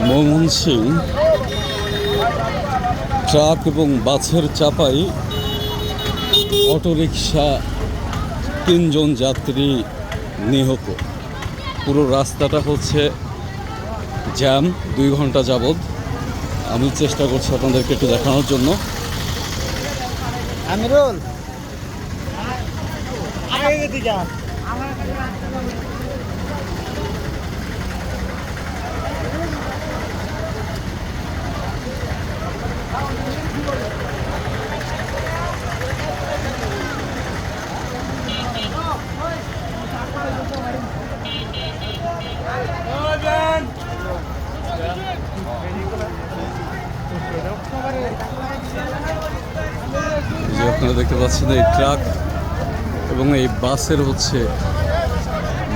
Mymensingh truck এবং বাসের চাপায় অটোরিকশা 3 জন যাত্রী নিহত। পুরো রাস্তাটা হচ্ছে জ্যাম 2 ঘন্টা যাবৎ। আমি চেষ্টা করছি আপনাদেরকে একটু দেখানোর জন্য। আমিরুল যে আপনারা দেখতে পাচ্ছেন এই ট্রাক এবং এই বাসের হচ্ছে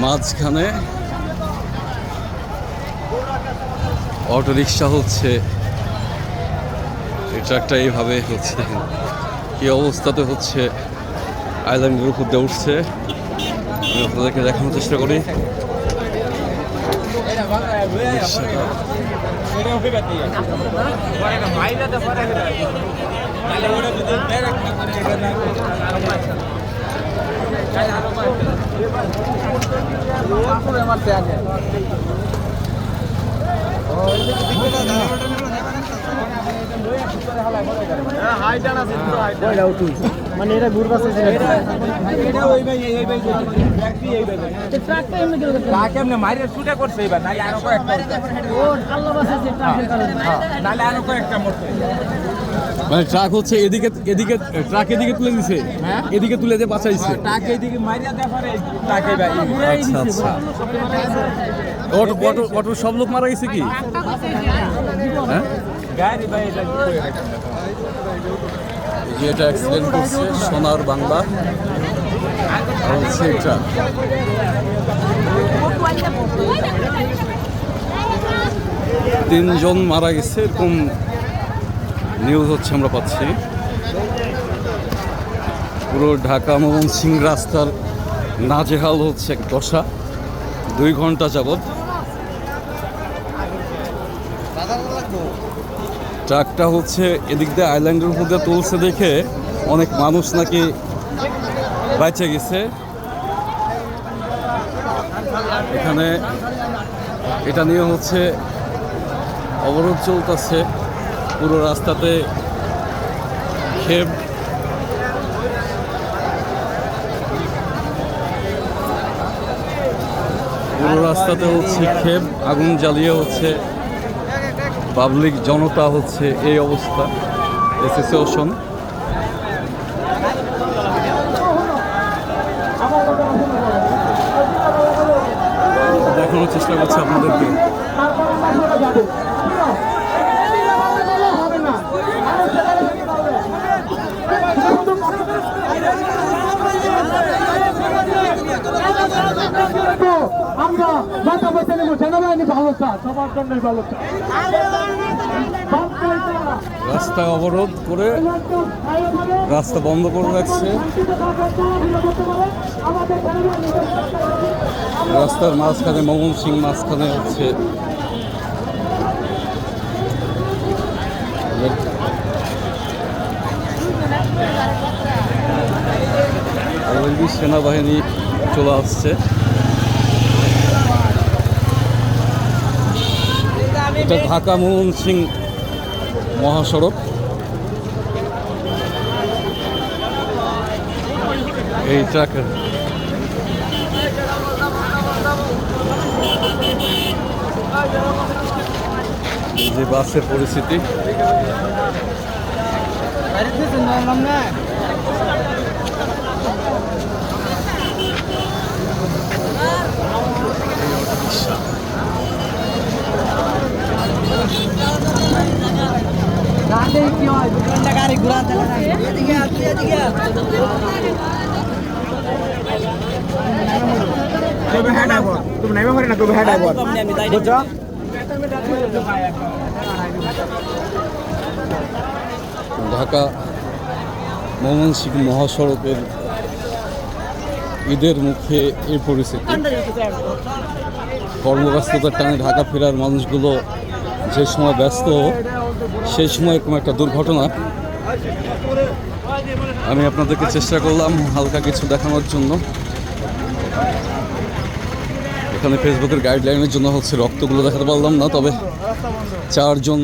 মাঝখানে অটোরিকশা হচ্ছে। এই ট্রাকটা এইভাবে হচ্ছে কি অবস্থাতে হচ্ছে আইল্যান্ডের উপর দিয়ে উঠছে। আমি আপনাদেরকে দেখানোর চেষ্টা করি। মানে এটা ঘুরবা মানে ট্রাক হচ্ছে এদিকে এদিকে ট্রাক এদিকে তুলে দিছে, এদিকে তুলে দিয়ে বাঁচাইছে। আচ্ছা আচ্ছা, অটো সব লোক মারা গেছে কি? হ্যাঁ, যে এটা অ্যাক্সিডেন্ট করছে সোনার বাংলা আর হচ্ছে এটা। 3 জন মারা গেছে এরকম নিউজ হচ্ছে আমরা পাচ্ছি। পুরো ঢাকা ময়মনসিংহ রাস্তার নাজেহাল হচ্ছে এক দশা 2 ঘন্টা যাবৎ। ট্রাকটা হচ্ছে এদিক দিয়ে আইল্যান্ডের উপর দিয়ে তুলছে দেখে অনেক মানুষ নাকি বেঁচে গেছে। এখানে এটা নিয়ে হচ্ছে অবরোধ চলতেছে পুরো রাস্তাতে। ক্ষেপ পুরো রাস্তাতে হচ্ছে ক্ষেপ, আগুন জ্বালিয়ে হচ্ছে পাবলিক জনতা হচ্ছে এই অবস্থা। অ্যাসোসিয়েশন দেখানোর চেষ্টা করছে আপনাদেরকে। আমরা বাঁচাতে নেব, সেনাবাহিনী ভালো চায়, সবার জন্যই ভালো চায়। রাস্তা অবরোধ করে রাস্তা বন্ধ করে রাখছে। রাস্তার মাঝখানে ময়মনসিংহ মাঝখানে হচ্ছে সেনাবাহিনী চলে আসছে। এটা ঢাকা ময়মনসিংহ মহাসড়ক। এই ট্রাকের যে বাসের পরিস্থিতি, গাড়ি ঘোরা তুমি নেমে পারে না, তুমি হ্যাঁ ড্রাইভার বুঝছো। ঢাকা ময়মনসিংহ মহাসড়কের ঈদের মুখে এই পরিস্থিতি। কর্মব্যস্ততার টানে ঢাকা ফেরার মানুষগুলো যে সময় ব্যস্ত সেই সময় এরকম একটা দুর্ঘটনা। আমি আপনাদেরকে চেষ্টা করলাম হালকা কিছু দেখানোর জন্য। এখানে ফেসবুকের গাইডলাইনের জন্য হচ্ছে রক্তগুলো দেখাতে পারলাম না, তবে 4 জন